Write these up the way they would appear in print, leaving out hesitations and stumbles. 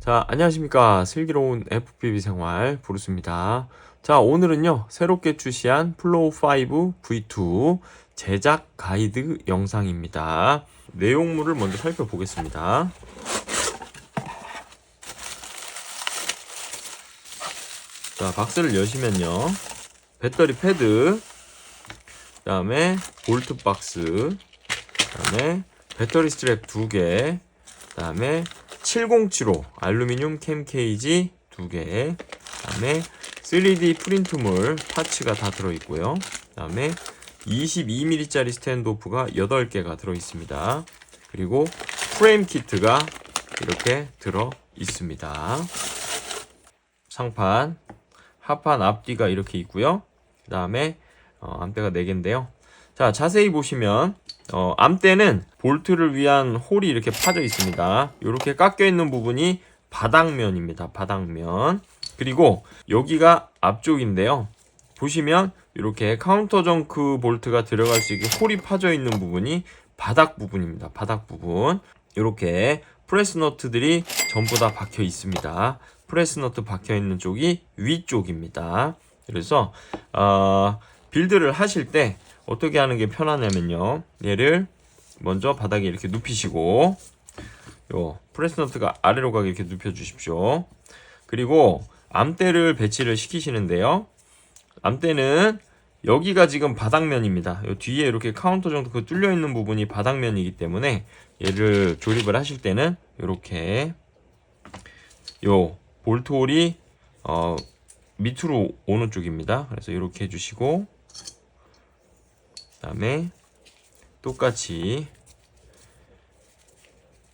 자, 안녕하십니까. 슬기로운 FPV 생활 브루스입니다. 자, 오늘은요, 새롭게 출시한 플로우5 V2 제작 가이드 영상입니다. 내용물을 먼저 살펴보겠습니다. 자, 박스를 여시면요, 배터리 패드, 그 다음에 볼트 박스, 그 다음에 배터리 스트랩 2개, 그 다음에 7075 알루미늄 캠 케이지 2개, 그 다음에 3D 프린트물 파츠가 다 들어있고요. 그 다음에 22mm짜리 스탠드오프가 8개가 들어있습니다. 그리고 프레임 키트가 이렇게 들어있습니다. 상판, 하판 앞뒤가 이렇게 있고요. 그 다음에 암대가 4개인데요. 자, 자세히 보시면 암대는 볼트를 위한 홀이 이렇게 파져 있습니다. 이렇게 깎여 있는 부분이 바닥면입니다. 바닥면. 그리고 여기가 앞쪽인데요. 보시면 이렇게 카운터 정크 볼트가 들어갈 수 있게 홀이 파져 있는 부분이 바닥 부분입니다. 바닥 부분. 이렇게 프레스 너트들이 전부 다 박혀 있습니다. 프레스 너트 박혀 있는 쪽이 위쪽입니다. 그래서 빌드를 하실 때 어떻게 하는 게 편하냐면요, 얘를 먼저 바닥에 이렇게 눕히시고, 요 프레스 너트가 아래로 가게 이렇게 눕혀 주십시오. 그리고 암대를 배치를 시키시는데요, 암대는 여기가 지금 바닥면입니다. 요 뒤에 이렇게 카운터 정도 그 뚫려 있는 부분이 바닥면이기 때문에 얘를 조립을 하실 때는 이렇게 요 볼트 홀이 밑으로 오는 쪽입니다. 그래서 이렇게 해주시고, 그 다음에 똑같이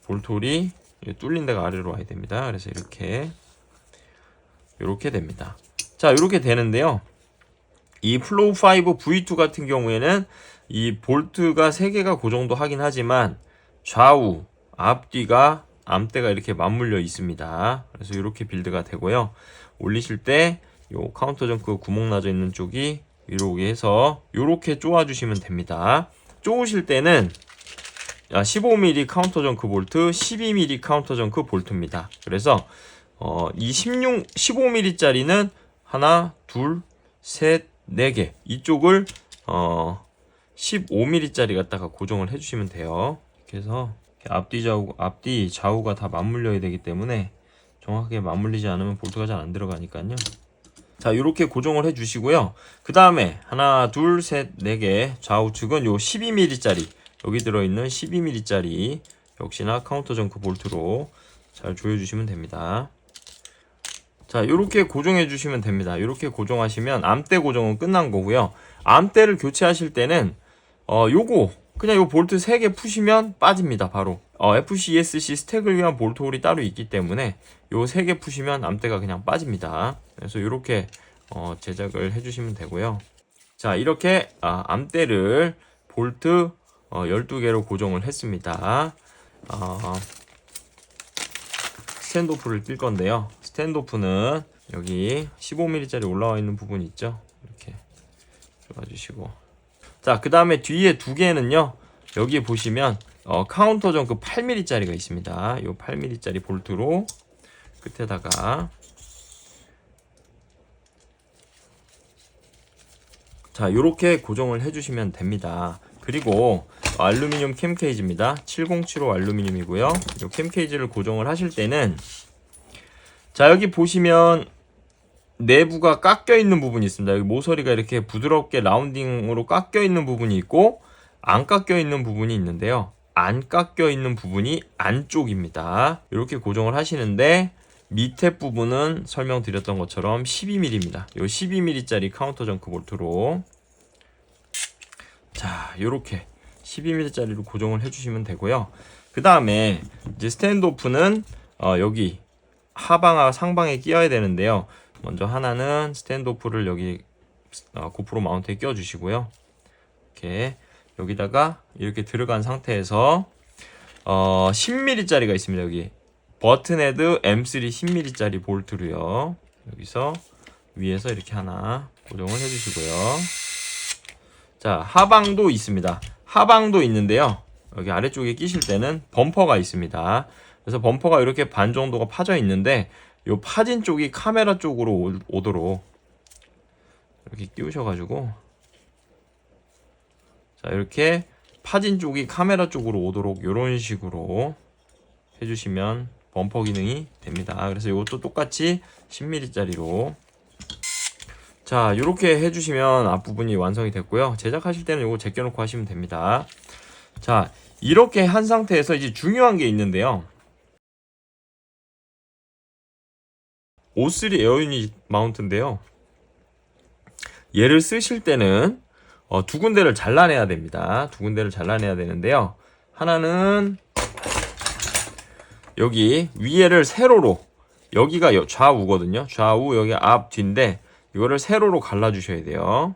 볼트홀이 뚫린 데가 아래로 와야 됩니다. 그래서 이렇게 됩니다. 자, 이렇게 되는데요, 이 플로우5 V2 같은 경우에는 이 볼트가 3개가 고정도 하긴 하지만 좌우 앞뒤가 암대가 이렇게 맞물려 있습니다. 그래서 이렇게 빌드가 되고요. 올리실 때 요 카운터 정크 구멍 나져 있는 쪽이 위로 오게 해서 이렇게 쪼아 주시면 됩니다. 쪼으실 때는 15mm 카운터 정크 볼트, 12mm 카운터 정크 볼트입니다. 그래서 이 15mm 짜리는 하나, 둘, 셋, 4개, 이쪽을 15mm짜리 갖다가 고정을 해주시면 돼요. 이렇게 해서 앞뒤 좌우가 다 맞물려야 되기 때문에 정확하게 맞물리지 않으면 볼트가 잘 안 들어가니까요. 자, 이렇게 고정을 해주시고요. 그 다음에 하나, 둘, 셋, 4개 좌우측은 요 12mm짜리, 여기 들어있는 12mm짜리 역시나 카운터 정크 볼트로 잘 조여주시면 됩니다. 자, 이렇게 고정해 주시면 됩니다. 이렇게 고정하시면 암대 고정은 끝난 거고요. 암대를 교체하실 때는 그냥 요 볼트 3개 푸시면 빠집니다. 바로 FCESC 스택을 위한 볼트 홀이 따로 있기 때문에 요 3개 푸시면 암대가 그냥 빠집니다. 그래서 이렇게 제작을 해주시면 되고요. 자, 이렇게 암대를 볼트 12개로 고정을 했습니다. 스탠드오프를 낄 건데요. 스탠드오프는 여기 15mm짜리 올라와 있는 부분 있죠? 이렇게 들어가주시고, 자, 그 다음에 뒤에 2개는요, 여기에 보시면 카운터 정크 8mm짜리가 있습니다. 이 8mm짜리 볼트로 끝에다가, 자, 요렇게 고정을 해주시면 됩니다. 그리고 알루미늄 캠 케이지입니다. 7075 알루미늄이고요. 이 캠 케이지를 고정을 하실 때는, 자, 여기 보시면 내부가 깎여 있는 부분이 있습니다. 여기 모서리가 이렇게 부드럽게 라운딩으로 깎여 있는 부분이 있고 안 깎여 있는 부분이 있는데요, 안 깎여 있는 부분이 안쪽입니다. 이렇게 고정을 하시는데 밑에 부분은 설명드렸던 것처럼 12mm입니다. 요 12mm짜리 카운터 정크 볼트로, 자, 요렇게 12mm짜리로 고정을 해주시면 되고요. 그 다음에 이제 스탠드오프는 여기 하방과 상방에 끼워야 되는데요, 먼저 하나는 스탠드오프를 여기 고프로 마운트에 끼워 주시고요. 이렇게 여기다가 이렇게 들어간 상태에서 10mm짜리가 있습니다. 여기 버튼헤드 M3 10mm짜리 볼트로요, 여기서 위에서 이렇게 하나 고정을 해주시고요. 자, 하방도 있습니다. 하방도 있는데요, 여기 아래쪽에 끼실 때는 범퍼가 있습니다. 그래서 범퍼가 이렇게 반 정도가 파져 있는데 요 파진 쪽이 카메라 쪽으로 오도록 이렇게 끼우셔가지고, 자, 이렇게 파진 쪽이 카메라 쪽으로 오도록 이런 식으로 해주시면 범퍼 기능이 됩니다. 그래서 이것도 똑같이 10mm짜리로, 자, 이렇게 해주시면 앞부분이 완성이 됐고요. 제작하실 때는 이거 제껴놓고 하시면 됩니다. 자, 이렇게 한 상태에서 이제 중요한 게 있는데요. O3 에어 유닛 마운트인데요. 얘를 쓰실 때는 두 군데를 잘라내야 됩니다. 두 군데를 잘라내야 되는데요. 하나는 여기 위에를 세로로, 여기가 좌우거든요. 좌우, 여기 앞, 뒤인데 이거를 세로로 갈라주셔야 돼요.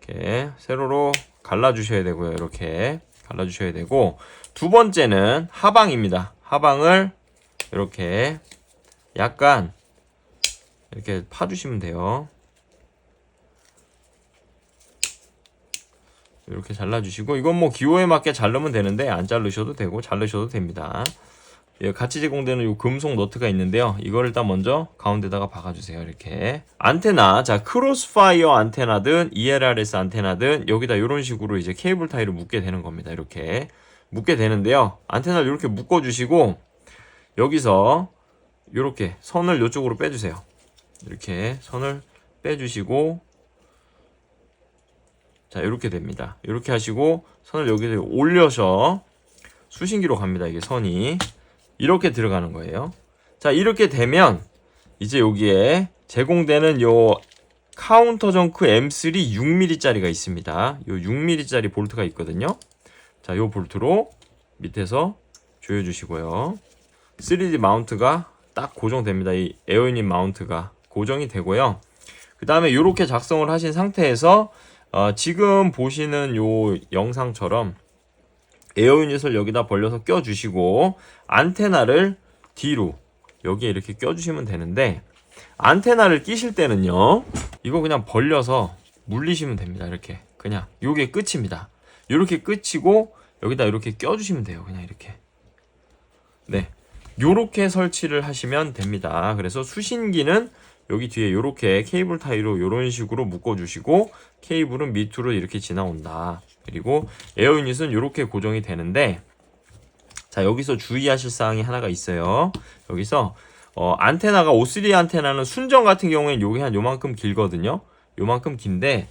이렇게 세로로 갈라주셔야 되고요. 이렇게 갈라주셔야 되고, 두 번째는 하방입니다. 하방을 이렇게 약간 이렇게 파주시면 돼요. 이렇게 잘라주시고, 이건 뭐 기호에 맞게 자르면 되는데 안 자르셔도 되고 자르셔도 됩니다. 같이 제공되는 이 금속 너트가 있는데요. 이걸 일단 먼저 가운데다가 박아주세요. 이렇게 안테나, 자, 크로스파이어 안테나든 ELRS 안테나든 여기다 이런 식으로 이제 케이블 타이를 묶게 되는 겁니다. 이렇게 묶게 되는데요. 안테나를 이렇게 묶어주시고 여기서 이렇게 선을 이쪽으로 빼주세요. 이렇게 선을 빼주시고, 자, 이렇게 됩니다. 이렇게 하시고 선을 여기서 올려서 수신기로 갑니다. 이게 선이 이렇게 들어가는 거예요. 자, 이렇게 되면 이제 여기에 제공되는 요 카운터 정크 M3 6mm짜리가 있습니다. 요 6mm짜리 볼트가 있거든요. 자, 요 볼트로 밑에서 조여주시고요. 3D 마운트가 딱 고정됩니다. 이 에어 유닛 마운트가 고정이 되고요. 그 다음에 이렇게 작성을 하신 상태에서 지금 보시는 요 영상처럼 에어 유닛을 여기다 벌려서 껴주시고 안테나를 뒤로 여기에 이렇게 껴주시면 되는데, 안테나를 끼실 때는요, 이거 그냥 벌려서 물리시면 됩니다. 이렇게 그냥 요게 끝입니다. 이렇게 끝이고 여기다 이렇게 껴주시면 돼요. 그냥 이렇게. 네, 요렇게 설치를 하시면 됩니다. 그래서 수신기는 여기 뒤에 요렇게 케이블 타이로 요런 식으로 묶어주시고 케이블은 밑으로 이렇게 지나온다. 그리고 에어 유닛은 이렇게 고정이 되는데, 자, 여기서 주의하실 사항이 하나가 있어요. 여기서 안테나가 O3 안테나는 순정 같은 경우에는 요게 한 요만큼 길거든요. 요만큼 긴데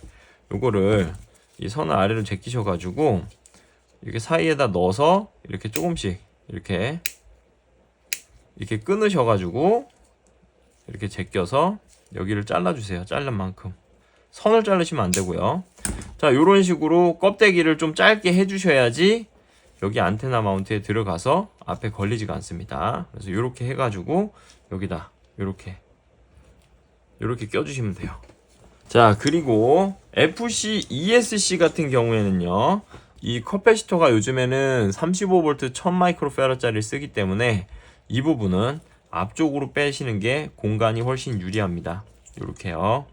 요거를 이 선을 아래로 제끼셔 가지고 이렇게 사이에다 넣어서 이렇게 조금씩 이렇게 끊으셔 가지고 이렇게 제껴서 여기를 잘라주세요. 자른 만큼. 선을 자르시면 안 되고요. 자, 요런 식으로 껍데기를 좀 짧게 해주셔야지 여기 안테나 마운트에 들어가서 앞에 걸리지가 않습니다. 그래서 요렇게 해가지고 여기다 요렇게 껴주시면 돼요. 자, 그리고 FC ESC 같은 경우에는요, 이 커패시터가 요즘에는 35V 1000마이크로페라짜리를 쓰기 때문에 이 부분은 앞쪽으로 빼시는 게 공간이 훨씬 유리합니다. 요렇게요.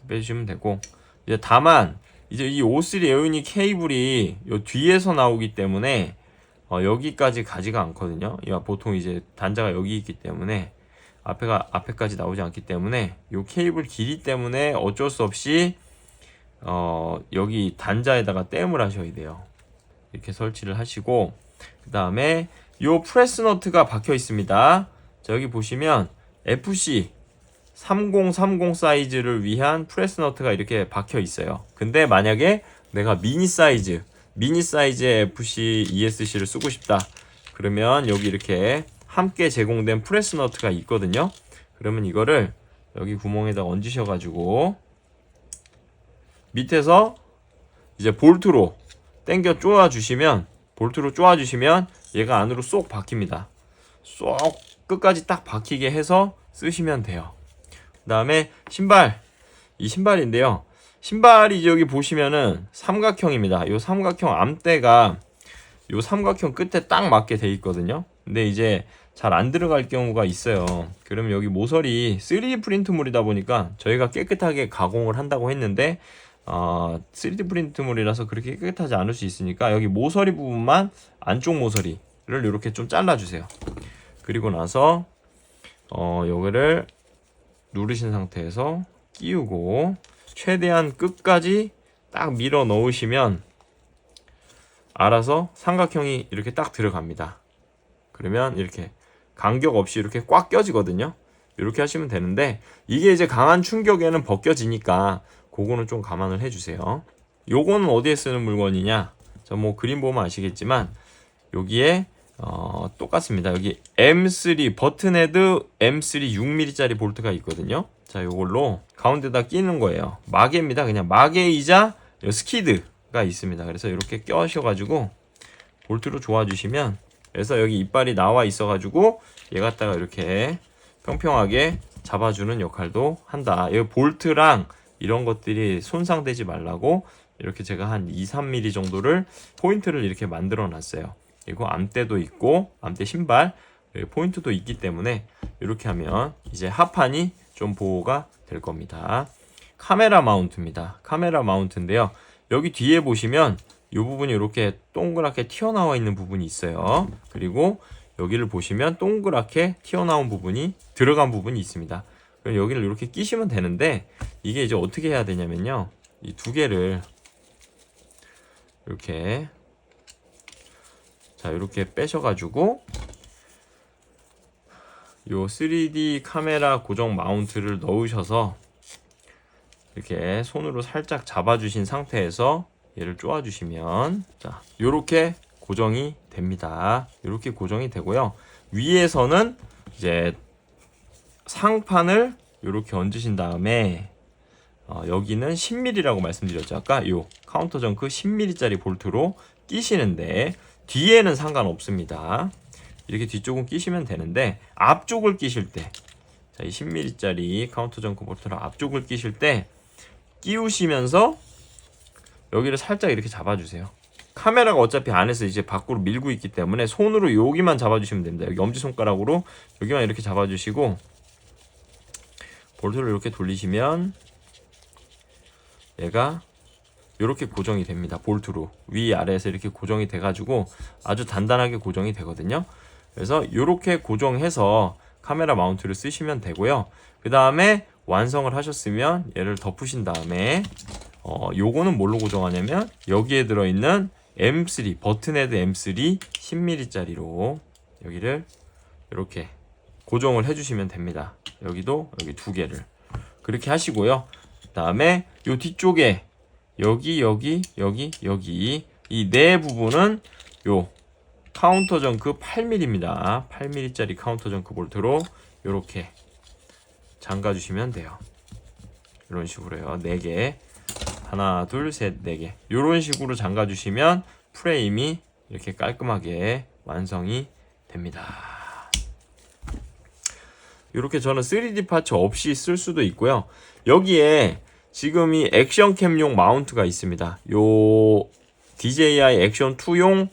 빼주시면 되고, 이제 다만 이제 이 O3 에어 유닛 케이블이 요 뒤에서 나오기 때문에 여기까지 가지가 않거든요. 보통 이제 단자가 여기 있기 때문에 앞에까지 나오지 않기 때문에 요 케이블 길이 때문에 어쩔 수 없이 여기 단자에다가 댐을 하셔야 돼요. 이렇게 설치를 하시고, 그 다음에 요 프레스 너트가 박혀 있습니다. 자, 여기 보시면 FC 3030 사이즈를 위한 프레스 너트가 이렇게 박혀 있어요. 근데 만약에 내가 미니 사이즈의 FC ESC를 쓰고 싶다. 그러면 여기 이렇게 함께 제공된 프레스 너트가 있거든요. 그러면 이거를 여기 구멍에다 얹으셔 가지고 밑에서 이제 볼트로 당겨 쪼아 주시면 얘가 안으로 쏙 박힙니다. 쏙 끝까지 딱 박히게 해서 쓰시면 돼요. 그 다음에 이 신발인데요. 신발이 여기 보시면은 삼각형입니다. 이 삼각형 암대가 이 삼각형 끝에 딱 맞게 돼 있거든요. 근데 이제 잘 안 들어갈 경우가 있어요. 그러면 여기 모서리 3D 프린트물이다 보니까 저희가 깨끗하게 가공을 한다고 했는데 3D 프린트물이라서 그렇게 깨끗하지 않을 수 있으니까 여기 모서리 부분만 안쪽 모서리를 이렇게 좀 잘라주세요. 그리고 나서 요거를 누르신 상태에서 끼우고 최대한 끝까지 딱 밀어 넣으시면 알아서 삼각형이 이렇게 딱 들어갑니다. 그러면 이렇게 간격 없이 이렇게 꽉 껴지거든요. 이렇게 하시면 되는데 이게 이제 강한 충격에는 벗겨지니까 그거는 좀 감안을 해주세요. 요거는 어디에 쓰는 물건이냐? 저 뭐 그림 보면 아시겠지만 여기에 똑같습니다. 여기 M3 버튼헤드 M3 6mm짜리 볼트가 있거든요. 자, 요걸로 가운데다 끼는 거예요. 마개입니다. 그냥 마개이자 스키드가 있습니다. 그래서 이렇게 껴셔가지고 볼트로 조아주시면, 그래서 여기 이빨이 나와 있어가지고 얘 갖다가 이렇게 평평하게 잡아주는 역할도 한다. 이 볼트랑 이런 것들이 손상되지 말라고 이렇게 제가 한 2-3mm 정도를 포인트를 이렇게 만들어 놨어요. 그리고 암대도 있고 암대 신발 포인트도 있기 때문에 이렇게 하면 이제 하판이 좀 보호가 될 겁니다. 카메라 마운트입니다. 카메라 마운트인데요. 여기 뒤에 보시면 이 부분이 이렇게 동그랗게 튀어나와 있는 부분이 있어요. 그리고 여기를 보시면 동그랗게 튀어나온 부분이 들어간 부분이 있습니다. 그럼 여기를 이렇게 끼시면 되는데 이게 이제 어떻게 해야 되냐면요. 이 두 개를 이렇게 이렇게 빼셔가지고 요 3D 카메라 고정 마운트를 넣으셔서 이렇게 손으로 살짝 잡아주신 상태에서 얘를 쪼아주시면 자, 요렇게 고정이 됩니다. 이렇게 고정이 되고요. 위에서는 이제 상판을 이렇게 얹으신 다음에 여기는 10mm라고 말씀드렸죠. 아까 요 카운터 정크 10mm짜리 볼트로 끼시는데 뒤에는 상관없습니다. 이렇게 뒤쪽은 끼시면 되는데 앞쪽을 끼실 때, 자, 이 10mm짜리 카운터 정크 볼트로 앞쪽을 끼실 때 끼우시면서 여기를 살짝 이렇게 잡아주세요. 카메라가 어차피 안에서 이제 밖으로 밀고 있기 때문에 손으로 여기만 잡아주시면 됩니다. 여기 엄지손가락으로 여기만 이렇게 잡아주시고 볼트를 이렇게 돌리시면 얘가 이렇게 고정이 됩니다. 볼트로 위아래에서 이렇게 고정이 돼가지고 아주 단단하게 고정이 되거든요. 그래서 이렇게 고정해서 카메라 마운트를 쓰시면 되고요. 그 다음에 완성을 하셨으면 얘를 덮으신 다음에 요거는 뭘로 고정하냐면 여기에 들어있는 M3 버튼헤드 M3 10mm짜리로 여기를 이렇게 고정을 해주시면 됩니다. 여기도 여기 두 개를 그렇게 하시고요. 그 다음에 요 뒤쪽에 여기 이 네 부분은 요 카운터 정크 8mm입니다. 8mm짜리 카운터 정크 볼트로 이렇게 잠가 주시면 돼요. 이런 식으로요. 4개. 하나, 둘, 셋, 4개. 이런 식으로 잠가 주시면 프레임이 이렇게 깔끔하게 완성이 됩니다. 이렇게 저는 3D 파츠 없이 쓸 수도 있고요. 여기에 지금 이 액션캠용 마운트가 있습니다. 요 DJI 액션 2용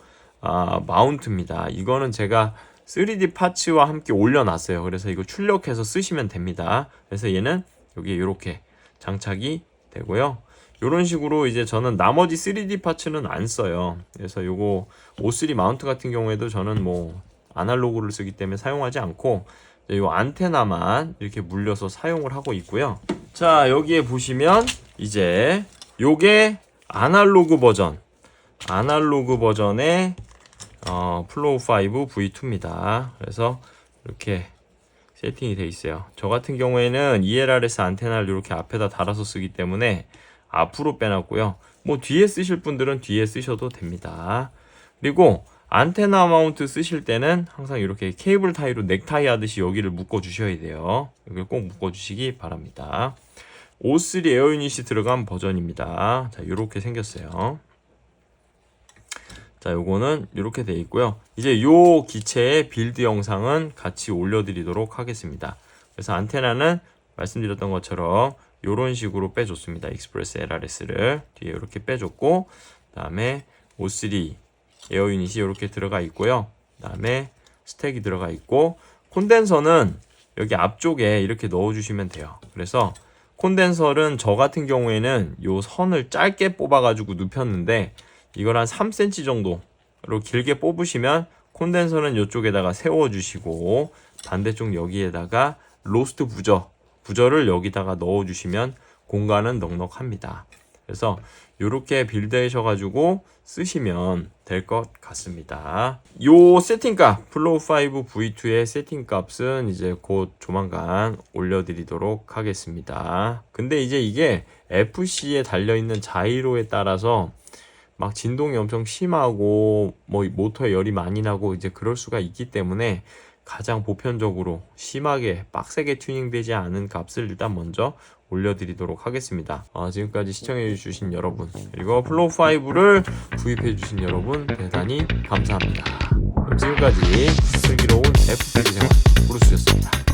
마운트입니다. 이거는 제가 3D 파츠와 함께 올려놨어요. 그래서 이거 출력해서 쓰시면 됩니다. 그래서 얘는 여기 이렇게 장착이 되고요. 이런 식으로 이제 저는 나머지 3D 파츠는 안 써요. 그래서 요거 O3 마운트 같은 경우에도 저는 뭐 아날로그를 쓰기 때문에 사용하지 않고 요 안테나만 이렇게 물려서 사용을 하고 있고요. 자, 여기에 보시면 이제 요게 아날로그 버전의 플로우 5 V2입니다. 그래서 이렇게 세팅이 돼 있어요. 저 같은 경우에는 ELRS 안테나를 이렇게 앞에다 달아서 쓰기 때문에 앞으로 빼놨고요. 뭐 뒤에 쓰실 분들은 뒤에 쓰셔도 됩니다. 그리고 안테나 마운트 쓰실 때는 항상 이렇게 케이블 타이로 넥타이 하듯이 여기를 묶어 주셔야 돼요. 여기를 꼭 묶어 주시기 바랍니다. O3 에어 유닛이 들어간 버전입니다. 자, 이렇게 생겼어요. 자, 요거는 이렇게 돼 있고요. 이제 요 기체의 빌드 영상은 같이 올려드리도록 하겠습니다. 그래서 안테나는 말씀드렸던 것처럼 요런 식으로 빼줬습니다. 익스프레스 LRS를 뒤에 이렇게 빼줬고, 그 다음에 O3 에어 유닛이 이렇게 들어가 있고요. 그 다음에 스택이 들어가 있고, 콘덴서는 여기 앞쪽에 이렇게 넣어주시면 돼요. 그래서 콘덴서는 저 같은 경우에는 요 선을 짧게 뽑아가지고 눕혔는데 이걸 한 3cm 정도로 길게 뽑으시면 콘덴서는 이쪽에다가 세워주시고 반대쪽 여기에다가 로스트 부저를 여기다가 넣어주시면 공간은 넉넉합니다. 그래서 이렇게 빌드하셔가지고 쓰시면 될 것 같습니다. 요 세팅값 플로우5 V2의 세팅값은 이제 곧 조만간 올려드리도록 하겠습니다. 근데 이제 이게 FC에 달려있는 자이로에 따라서 막 진동이 엄청 심하고 뭐 모터에 열이 많이 나고 이제 그럴 수가 있기 때문에 가장 보편적으로 심하게 빡세게 튜닝되지 않은 값을 일단 먼저 올려드리도록 하겠습니다. 지금까지 시청해주신 여러분 그리고 플로우5를 구입해주신 여러분 대단히 감사합니다. 그럼 지금까지 슬기로운 FPV 생활 브루스였습니다.